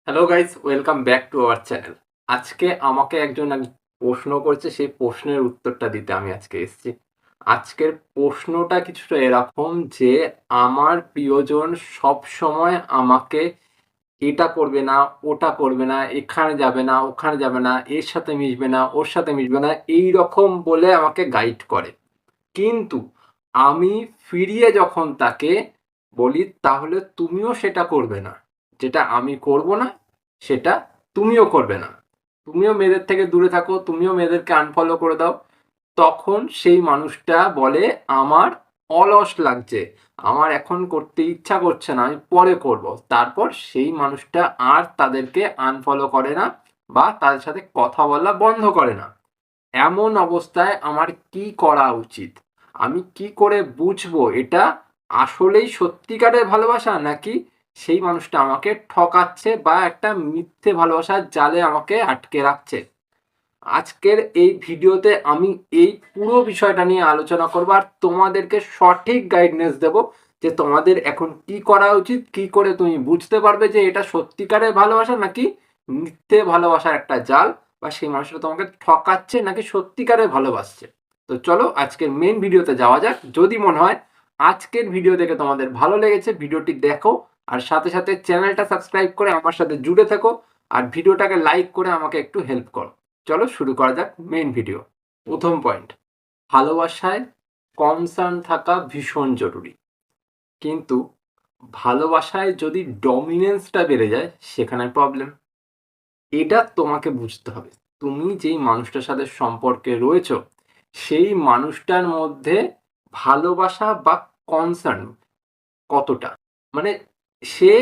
Hello guys, welcome back to our channel. আজকে আমাকে একজন প্রশ্ন করেছে, সেই প্রশ্নের উত্তরটা দিতে আমি আজকে এসেছি। আজকের প্রশ্নটা কিছুটা এরকম যে, আমার প্রিয়জন সবসময় আমাকে এটা করবে না, ওটা করবে না, এখানে যাবে না, ওখানে যাবে না, এর সাথে মিশবে না, ওর সাথে মিশবে না, এইরকম বলে আমাকে গাইড করে। কিন্তু আমি ফিরিয়ে যখন তাকে বলি, তাহলে তুমিও সেটা করবে না, যেটা আমি করব না সেটা তুমিও করবে না, তুমিও মেয়েদের থেকে দূরে থাকো, তুমিও মেয়েদেরকে আনফলো করে দাও, তখন সেই মানুষটা বলে আমার অলস লাগছে, আমার এখন করতে ইচ্ছা করছে না, আমি পরে করব। তারপর সেই মানুষটা আর তাদেরকে আনফলো করে না বা তাদের সাথে কথা বলা বন্ধ করে না। এমন অবস্থায় আমার কি করা উচিত? আমি কি করে বুঝবো এটা আসলেই সত্যিকারের ভালোবাসা, নাকি সেই মানুষটা আমাকে ঠকাচ্ছে বা একটা মিথ্যে ভালোবাসার জালে আমাকে আটকে রাখছে? আজকের এই ভিডিওতে আমি এই পুরো বিষয়টা নিয়ে আলোচনা করব আর তোমাদেরকে সঠিক গাইডনেস দেব যে তোমাদের এখন কি করা উচিত, কি করে তুমি বুঝতে পারবে যে এটা সত্যিকারের ভালোবাসা নাকি মিথ্যে ভালোবাসার একটা জাল, বা সেই মানুষটা তোমাকে ঠকাচ্ছে নাকি সত্যিকারের ভালোবাসছে। তো চলো আজকের মেন ভিডিওতে যাওয়া যাক। যদি মনে হয় আজকের ভিডিও দেখে তোমাদের ভালো লেগেছে, ভিডিওটি দেখো আর সাথে সাথে চ্যানেলটা সাবস্ক্রাইব করে আমার সাথে জুড়ে থেকো, আর ভিডিওটাকে লাইক করে আমাকে একটু হেল্প করো। চলো শুরু করা যাক মেইন ভিডিও। প্রথম পয়েন্ট, ভালোবাসায় কনসার্ন থাকা ভীষণ জরুরি, কিন্তু ভালোবাসায় যদি ডমিনেন্সটা বেড়ে যায় সেখানে প্রবলেম। এটা তোমাকে বুঝতে হবে। তুমি যেই মানুষটার সাথে সম্পর্কে রয়েছো সেই মানুষটার মধ্যে ভালোবাসা বা কনসার্ন কতটা, মানে সে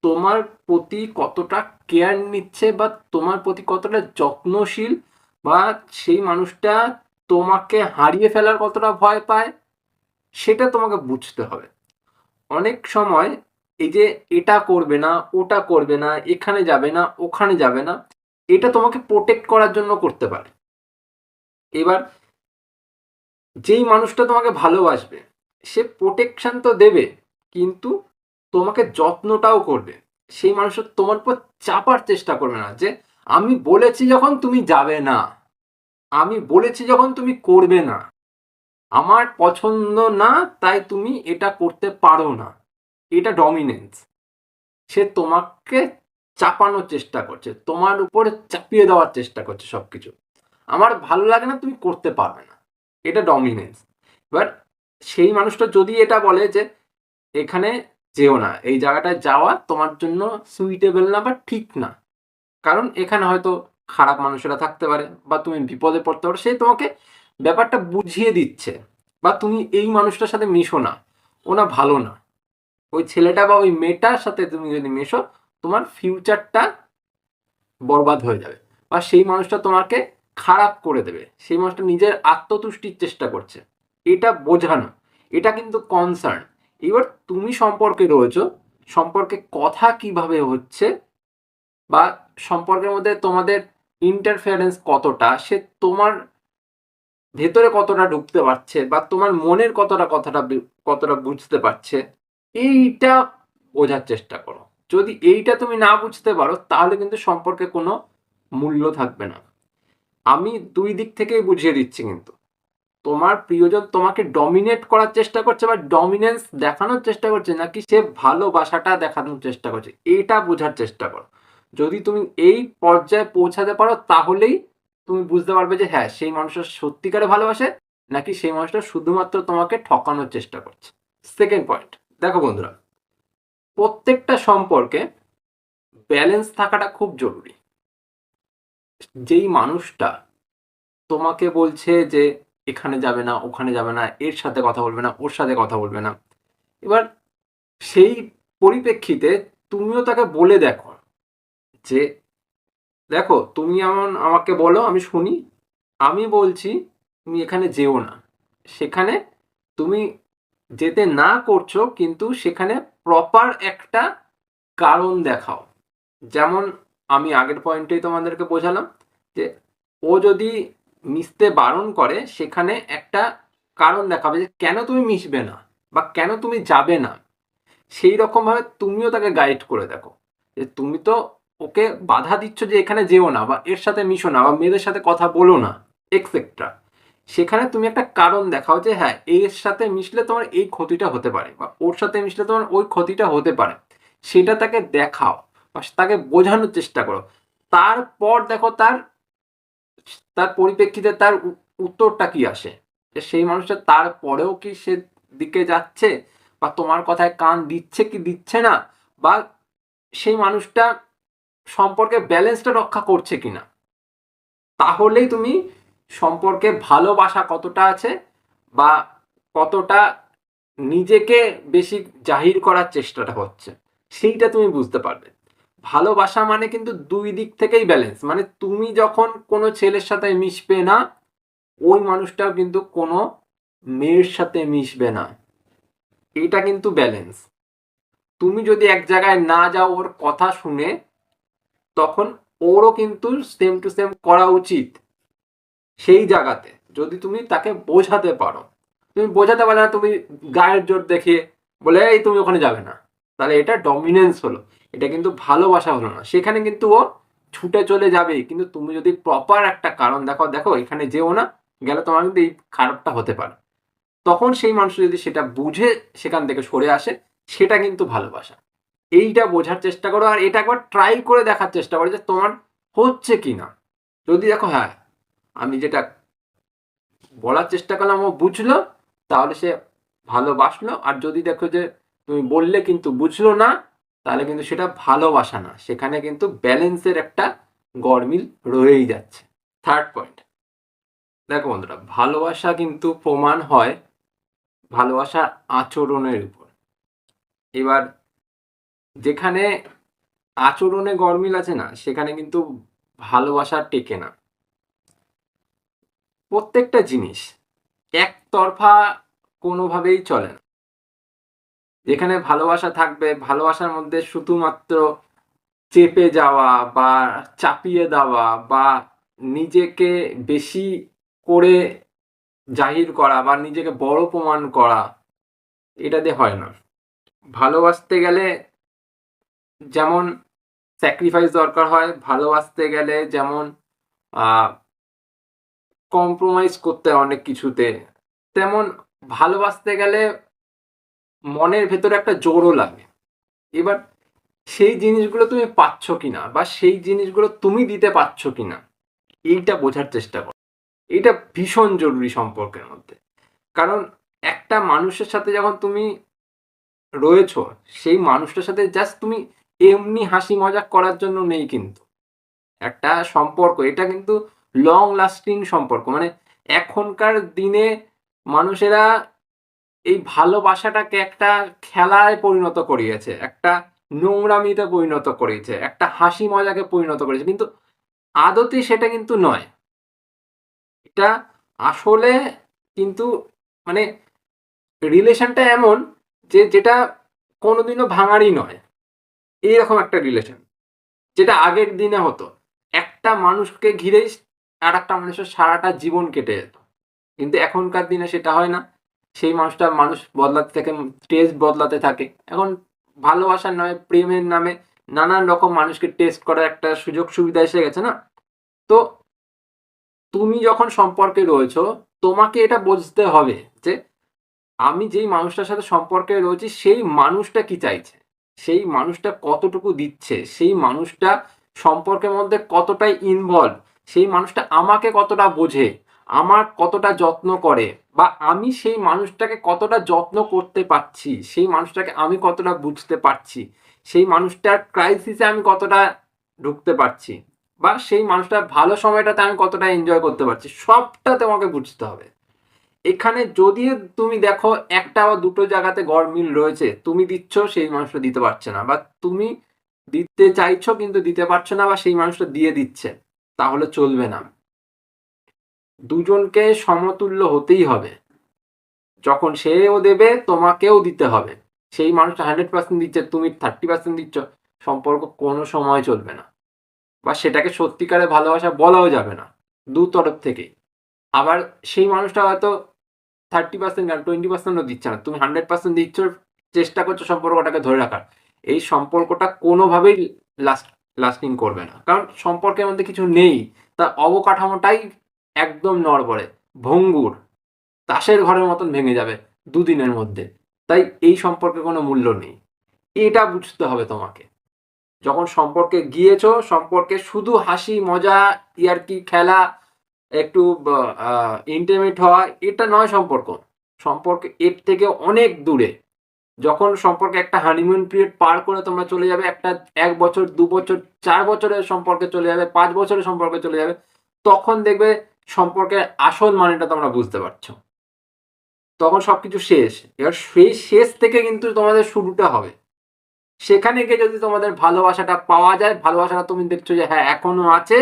তোমার প্রতি কতটা কেয়ার নিচ্ছে বা তোমার প্রতি কতটা যত্নশীল, বা সেই মানুষটা তোমাকে হারিয়ে ফেলার কতটা ভয় পায়, সেটা তোমাকে বুঝতে হবে। অনেক সময় এই যে এটা করবে না, ওটা করবে না, এখানে যাবে না, ওখানে যাবে না, এটা তোমাকে প্রোটেক্ট করার জন্য করতে পারে। এবার যেই মানুষটা তোমাকে ভালোবাসবে সে প্রোটেকশন তো দেবে, কিন্তু তোমাকে যত্নটাও করবে। সেই মানুষটা তোমার উপর চাপার চেষ্টা করবে না যে আমি বলেছি যখন তুমি যাবে না, আমি বলেছি যখন তুমি করবে না, আমার পছন্দ না তাই তুমি এটা করতে পারো না, এটা ডমিনেন্স। সে তোমাকে চাপানোর চেষ্টা করছে, তোমার উপরে চাপিয়ে দেওয়ার চেষ্টা করছে সবকিছু। আমার ভালো লাগে না, তুমি করতে পারবে না, এটা ডমিনেন্স। এবার সেই মানুষটা যদি এটা বলে যে এখানে যেও না, এই জায়গাটায় যাওয়া তোমার জন্য সুইটেবল না বা ঠিক না, কারণ এখানে হয়তো খারাপ মানুষেরা থাকতে পারে বা তুমি বিপদে পড়তে পারো, সে তোমাকে ব্যাপারটা বুঝিয়ে দিচ্ছে। বা তুমি এই মানুষটার সাথে মিশো না, ওনা ভালো না, ওই ছেলেটা বা ওই মেয়েটার সাথে তুমি যদি মেশো তোমার ফিউচারটা বরবাদ হয়ে যাবে, বা সেই মানুষটা তোমাকে খারাপ করে দেবে, সেই মানুষটা নিজের আত্মতুষ্টির চেষ্টা করছে, এটা বোঝানো, এটা কিন্তু কনসার্ন। এবার তুমি সম্পর্কে রয়েছো, সম্পর্কে কথা কিভাবে হচ্ছে বা সম্পর্কের মধ্যে তোমাদের ইন্টারফারেন্স কতটা, সে তোমার ভেতরে কতটা ঢুকতে পারছে বা তোমার মনের কতটা বুঝতে পারছে, এইটা বোঝার চেষ্টা করো। যদি এইটা তুমি না বুঝতে পারো তাহলে কিন্তু সম্পর্কে কোনো মূল্য থাকবে না। আমি দুই দিক থেকেই বুঝিয়ে দিচ্ছি, কিন্তু তোমার প্রিয়জন তোমাকে ডমিনেট করার চেষ্টা করছে বা ডমিনেন্স দেখানোর চেষ্টা করছে, নাকি সে ভালোবাসাটা দেখানোর চেষ্টা করছে, এটা বোঝার চেষ্টা করো। যদি তুমি এই পর্যায়ে পৌঁছাতে পারো তাহলেই তুমি বুঝতে পারবে যে হ্যাঁ সেই মানুষটা সত্যিকারে ভালোবাসে, নাকি সেই মানুষটা শুধুমাত্র তোমাকে ঠকানোর চেষ্টা করছে। সেকেন্ড পয়েন্ট, দেখো বন্ধুরা, প্রত্যেকটা সম্পর্কে ব্যালেন্স থাকাটা খুব জরুরি। যেই মানুষটা তোমাকে বলছে যে এখানে যাবে না, ওখানে যাবে না, এর সাথে কথা বলবে না, ওর সাথে কথা বলবে না, এবার সেই পরিপ্রেক্ষিতে তুমিও তাকে বলে দেখো যে দেখো তুমি এমন আমাকে বলো আমি শুনি, আমি বলছি তুমি এখানে যেও না, সেখানে তুমি যেতে না করছো কিন্তু সেখানে প্রপার একটা কারণ দেখাও। যেমন আমি আগের পয়েন্টেই তোমাদেরকে বোঝালাম যে ও যদি মিশতে বারণ করে সেখানে একটা কারণ দেখাবে যে কেন তুমি মিশবে না বা কেন তুমি যাবে না। সেই রকমভাবে তুমিও তাকে গাইড করে দেখো যে তুমি তো ওকে বাধা দিচ্ছ যে এখানে যেও না, বা এর সাথে মিশো না, বা মেয়েদের সাথে কথা বলো না, এক্সেট্রা, সেখানে তুমি একটা কারণ দেখাও যে হ্যাঁ এর সাথে মিশলে তোমার এই ক্ষতিটা হতে পারে, বা ওর সাথে মিশলে তোমার ওই ক্ষতিটা হতে পারে, সেটা তাকে দেখাও বা তাকে বোঝানোর চেষ্টা করো। তারপর দেখো তার তার পরিপ্রেক্ষিতে তার উত্তরটা কি আসে, যে সেই মানুষটা তারপরেও কি সে দিকে যাচ্ছে, বা তোমার কথায় কান দিচ্ছে কি দিচ্ছে না, বা সেই মানুষটা সম্পর্কে ব্যালেন্সটা রক্ষা করছে কিনা। তাহলেই তুমি সম্পর্কে ভালোবাসা কতটা আছে, বা কতটা নিজেকে বেশি জাহির করার চেষ্টাটা হচ্ছে, সেইটা তুমি বুঝতে পারবে। ভালোবাসা মানে কিন্তু দুই দিক থেকেই ব্যালেন্স, মানে তুমি যখন কোনো ছেলের সাথে মিশবে না, ওই মানুষটাও কিন্তু কোনো মেয়ের সাথে মিশবে না, এটা কিন্তু ব্যালেন্স। তুমি যদি এক জায়গায় না যাও ওর কথা শুনে, তখন ওরও কিন্তু সেম টু সেম করা উচিত সেই জায়গাতে, যদি তুমি তাকে বোঝাতে পারো। তুমি বোঝাতে পারলে না, তুমি গায়ের জোর দেখিয়ে বলে এই তুমি ওখানে যাবে না, তাহলে এটা ডমিনেন্স হলো, এটা কিন্তু ভালোবাসা হলো না। সেখানে কিন্তু ও ছুটে চলে যাবেই, কিন্তু তুমি যদি প্রপার একটা কারণ দেখো, দেখো এখানে যেও না, গেলে তোমার কিন্তু এই খারাপটা হতে পারে, তখন সেই মানুষ যদি সেটা বুঝে সেখান থেকে সরে আসে, সেটা কিন্তু ভালোবাসা। এইটা বোঝার চেষ্টা করো, আর এটা একবার ট্রাই করে দেখার চেষ্টা করো যে তোমার হচ্ছে কি না। যদি দেখো হ্যাঁ আমি যেটা বলার চেষ্টা করলাম ও বুঝলো, তাহলে সে ভালোবাসলো। আর যদি দেখো যে তুমি বললে কিন্তু বুঝলো না, তাহলে কিন্তু সেটা ভালোবাসা না, সেখানে কিন্তু ব্যালেন্সের একটা গরমিল রয়েই যাচ্ছে। থার্ড পয়েন্ট, দেখো বন্ধুরা, ভালোবাসা কিন্তু প্রমাণ হয় ভালোবাসার আচরণের উপর। এবার যেখানে আচরণে গরমিল আছে না, সেখানে কিন্তু ভালোবাসা টেকে না। প্রত্যেকটা জিনিস একতরফা কোনোভাবেই চলে না। যেখানে ভালোবাসা থাকবে, ভালোবাসার মধ্যে শুধুমাত্র চেপে যাওয়া বা চাপিয়ে দেওয়া, বা নিজেকে বেশি করে জাহির করা, বা নিজেকে বড় প্রমাণ করা, এটা দিয়ে হয় না। ভালোবাসতে গেলে যেমন স্যাক্রিফাইস দরকার হয়, ভালোবাসতে গেলে যেমন কম্প্রোমাইজ করতে হয় অনেক কিছুতে, তেমন ভালোবাসতে গেলে মনের ভেতরে একটা জোরও লাগে। এবার সেই জিনিসগুলো তুমি পাচ্ছ কিনা, বা সেই জিনিসগুলো তুমি দিতে পারছো কিনা, এইটা বোঝার চেষ্টা করো। এটা ভীষণ জরুরি সম্পর্কের মধ্যে। কারণ একটা মানুষের সাথে যখন তুমি রয়েছো, সেই মানুষটার সাথে জাস্ট তুমি এমনি হাসি মজাক করার জন্য নেই কিন্তু। একটা সম্পর্ক, এটা কিন্তু লং লাস্টিং সম্পর্ক। মানে এখনকার দিনে মানুষেরা এই ভালোবাসাটাকে একটা খেলায় পরিণত করিয়েছে, একটা নোংরামিতে পরিণত করেছে, একটা হাসি মজাকে পরিণত করেছে, কিন্তু আদতে সেটা কিন্তু নয়। এটা আসলে কিন্তু মানে রিলেশনটা এমন যে যেটা কোনোদিনও ভাঙারই নয়, এইরকম একটা রিলেশন, যেটা আগের দিনে হতো। একটা মানুষকে ঘিরেই আর একটা মানুষের সারাটা জীবন কেটে যেত, কিন্তু এখনকার দিনে সেটা হয় না। সেই মানুষটা মানুষ বদলাতে থাকে, টেস্ট বদলাতে থাকে। এখন ভালোবাসার নামে, প্রেমের নামে নানান রকম মানুষকে টেস্ট করার একটা সুযোগ সুবিধা এসে গেছে না। তো তুমি যখন সম্পর্কে রয়েছো, তোমাকে এটা বুঝতে হবে যে আমি যেই মানুষটার সাথে সম্পর্কে রয়েছি, সেই মানুষটা কি চাইছে, সেই মানুষটা কতটুকু দিচ্ছে, সেই মানুষটা সম্পর্কের মধ্যে কতটাই ইনভলভ, সেই মানুষটা আমাকে কতটা বোঝে, আমার কতটা যত্ন করে, বা আমি সেই মানুষটাকে কতটা যত্ন করতে পারছি, সেই মানুষটাকে আমি কতটা বুঝতে পারছি, সেই মানুষটার ক্রাইসিসে আমি কতটা ঢুকতে পারছি, বা সেই মানুষটার ভালো সময়টাতে আমি কতটা এনজয় করতে পারছি, সবটা তোমাকে বুঝতে হবে। এখানে যদি তুমি দেখো একটা বা দুটো জায়গাতে গরমিল রয়েছে, তুমি দিচ্ছ সেই মানুষটা দিতে পারছে না, বা তুমি দিতে চাইছো কিন্তু দিতে পারছো না, বা সেই মানুষটা দিয়ে দিচ্ছে, তাহলে চলবে না। দুজনকে সমতুল্য হতেই হবে। যখন সেও দেবে তোমাকেও দিতে হবে। সেই মানুষটা 100% দিচ্ছে, তুমি 30% দিচ্ছ, সম্পর্ক কোনো সময় চলবে না, বা সেটাকে সত্যিকারের ভালোবাসা বলাও যাবে না দু তরফ থেকেই। আবার সেই মানুষটা হয়তো 30% না 20%ও দিচ্ছে না, তুমি 100% দিচ্ছ, চেষ্টা করছো সম্পর্কটাকে ধরে রাখার। এই সম্পর্কটা কোনোভাবেই লাস্ট লাস্টিং করবে না, কারণ সম্পর্কের মধ্যে কিছু নেই, তার অবকাঠামোটাই একদম নড়বড়ে, ভঙ্গুর, তাসের ঘরের মতন ভেঙে যাবে দুদিনের মধ্যে। তাই এই সম্পর্কে কোনো মূল্য নেই, এটা বুঝতে হবে তোমাকে। যখন সম্পর্কে গিয়েছো, সম্পর্কে শুধু হাসি মজা ইয়ার্কি খেলা একটু ইন্টিমেট হওয়া এটা নয় সম্পর্ক। সম্পর্ক এর থেকে অনেক দূরে। যখন সম্পর্কে একটা হানিমুন পিরিয়ড পার করে তোমরা চলে যাবে, একটা 1 বছর 2 বছর 4 বছরের সম্পর্কে চলে যাবে, 5 বছরের সম্পর্কে চলে যাবে, তখন দেখবে সম্পর্কের আসল মানেটা তোমরা বুঝতে পারছো। তখন সবকিছু শেষ। এবার সেই শেষ থেকে কিন্তু তোমাদের শুরুটা হবে। সেখানে গিয়ে যদি তোমাদের ভালোবাসাটা পাওয়া যায়, ভালোবাসাটা তুমি দেখছো যে হ্যাঁ এখনো আছে,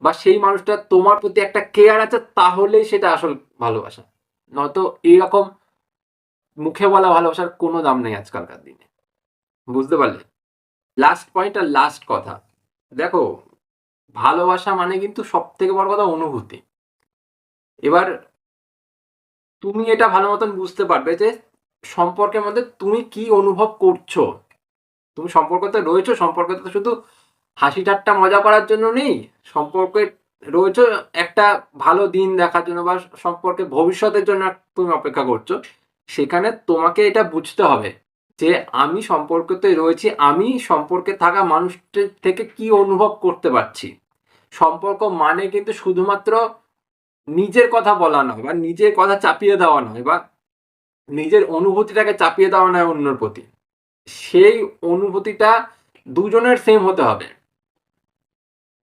বা সেই মানুষটা তোমার প্রতি একটা কেয়ার আছে, তাহলেই সেটা আসল ভালোবাসা। নয়তো এইরকম মুখে বলা ভালোবাসার কোনো দাম নেই আজকালকার দিনে। বুঝতে পারলে? লাস্ট পয়েন্ট আর লাস্ট কথা, দেখো ভালোবাসা মানে কিন্তু সব থেকে বড় কথা অনুভূতি। এবার তুমি এটা ভালো মতন বুঝতে পারবে যে সম্পর্কের মধ্যে তুমি কি অনুভব করছো। তুমি সম্পর্কতে রয়েছো, সম্পর্কতে তো শুধু হাসি ঠাট্টা মজা করার জন্য নেই, সম্পর্কে রয়েছে একটা ভালো দিন দেখার জন্য, বা সম্পর্কে ভবিষ্যতের জন্য তুমি অপেক্ষা করছো। সেখানে তোমাকে এটা বুঝতে হবে যে আমি সম্পর্কতে রয়েছি, আমি সম্পর্কে থাকা মানুষটির থেকে কি অনুভব করতে পারছি। সম্পর্ক মানে কিন্তু শুধুমাত্র নিজের কথা বলা নয়, বা নিজের কথা চাপিয়ে দেওয়া নয়, বা নিজের অনুভূতিটাকে চাপিয়ে দেওয়া নয় অন্যের প্রতি। সেই অনুভূতিটা দুজনের সেম হতে হবে।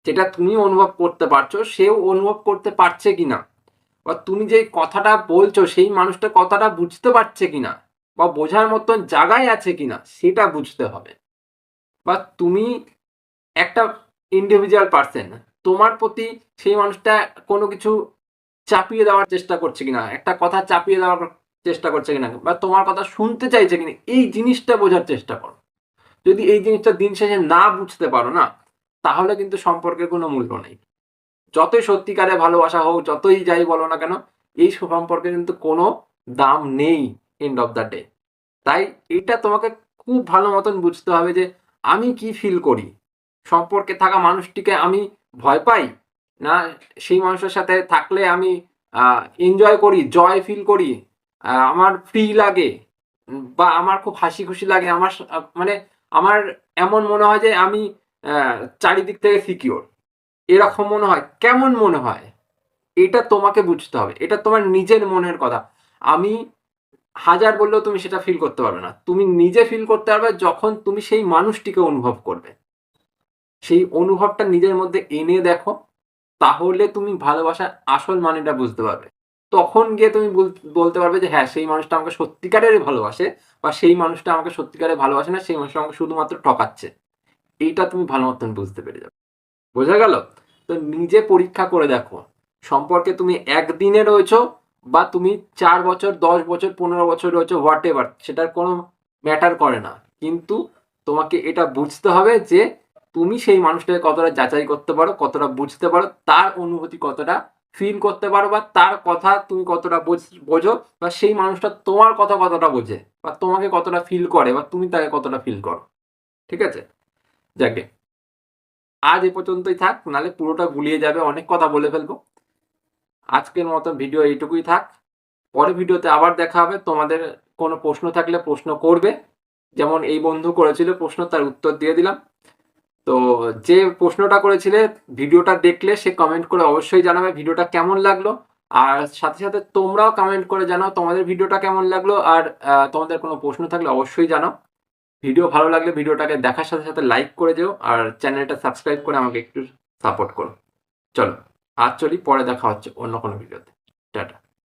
যেটা তুমি অনুভব করতে পারছো সেও অনুভব করতে পারছে কিনা, বা তুমি যে কথাটা বলছো সেই মানুষটা কথাটা বুঝতে পারছে কিনা, বা বোঝার মতন জায়গায় আছে কিনা, সেটা বুঝতে হবে। বা তুমি একটা ইন্ডিভিজুয়াল পার্সন, তোমার প্রতি সেই মানুষটা কোনো কিছু চাপিয়ে দেওয়ার চেষ্টা করছে কিনা, একটা কথা চাপিয়ে দেওয়ার চেষ্টা করছে কিনা, বা তোমার কথা শুনতে চাইছে কিনা, এই জিনিসটা বোঝার চেষ্টা করো। যদি এই জিনিসটা দিন শেষে না বুঝতে পারো না, তাহলে কিন্তু সম্পর্কের কোনো মূল্য নেই। যতই সত্যিকারে ভালোবাসা হোক, যতই যাই বলো না কেন, এই সম্পর্কে কিন্তু কোনো দাম নেই এন্ড অফ দ্য ডে। তাই এটা তোমাকে খুব ভালো মতন বুঝতে হবে যে আমি কি ফিল করি, সম্পর্কে থাকা মানুষটিকে আমি ভয় পাই, না সেই মানুষের সাথে থাকলে আমি এনজয় করি, জয় ফিল করি, আমার ফ্রি লাগে, বা আমার খুব হাসি খুশি লাগে, আমার মানে আমার এমন মনে হয় যে আমি চারিদিক থেকে সিকিওর, এরকম মনে হয়, কেমন মনে হয়, এটা তোমাকে বুঝতে হবে। এটা তোমার নিজের মনের কথা। আমি হাজার বললেও তুমি সেটা ফিল করতে পারবে না। তুমি নিজে ফিল করতে পারবে যখন তুমি সেই মানুষটিকে অনুভব করবে। সেই অনুভবটা নিজের মধ্যে এনে দেখো, তাহলে তুমি ভালোবাসার আসল মানেটা বুঝতে পারবে। তখন গিয়ে তুমি বলতে পারবে যে হ্যাঁ সেই মানুষটা আমাকে সত্যিকারের ভালোবাসে, বা সেই মানুষটা আমাকে সত্যিকারে ভালোবাসে না, সেই মানুষটা আমাকে শুধুমাত্র ঠকাচ্ছে। এইটা তুমি ভালো মতন বুঝতে পেরে যাবে। বোঝা গেল? তো নিজে পরীক্ষা করে দেখো, সম্পর্কে তুমি একদিনে রয়েছো, বা তুমি 4 বছর 10 বছর 15 বছর রয়েছো, হোয়াট এভার, সেটার কোনো ম্যাটার করে না। কিন্তু তোমাকে এটা বুঝতে হবে যে তুমি সেই মানুষটাকে কতটা যাচাই করতে পারো, কতটা বুঝতে পারো, তার অনুভূতি কতটা ফিল করতে পারো, বা তার কথা তুমি কতটা বোঝো, বা সেই মানুষটা তোমার কথা কতটা বোঝে, বা তোমাকে কতটা ফিল করে, বা তুমি তাকে কতটা ফিল করো। ঠিক আছে? যাকে আজ এ পর্যন্তই থাক, নাহলে পুরোটা গুলিয়ে যাবে, অনেক কথা বলে ফেলবো। আজকের মতো ভিডিও এইটুকুই থাক। পরের ভিডিওতে আবার দেখা হবে। তোমাদের কোনো প্রশ্ন থাকলে প্রশ্ন করবে, যেমন এই বন্ধু করেছিল প্রশ্ন, তার উত্তর দিয়ে দিলাম। তো যে প্রশ্নটা করেছিলে, ভিডিওটা দেখলে সে কমেন্ট করে অবশ্যই জানাবে ভিডিওটা কেমন লাগলো, আর সাথে সাথে তোমরাও কমেন্ট করে জানাও তোমাদের ভিডিওটা কেমন লাগলো, আর তোমাদের কোনো প্রশ্ন থাকলে অবশ্যই জানাও। ভিডিও ভালো লাগলে ভিডিওটাকে দেখার সাথে সাথে লাইক করে দিও, আর চ্যানেলটা সাবস্ক্রাইব করে আমাকে একটু সাপোর্ট করো। চলো আজ চলি, পরে দেখা হচ্ছে অন্য কোনো ভিডিওতে। টাটা।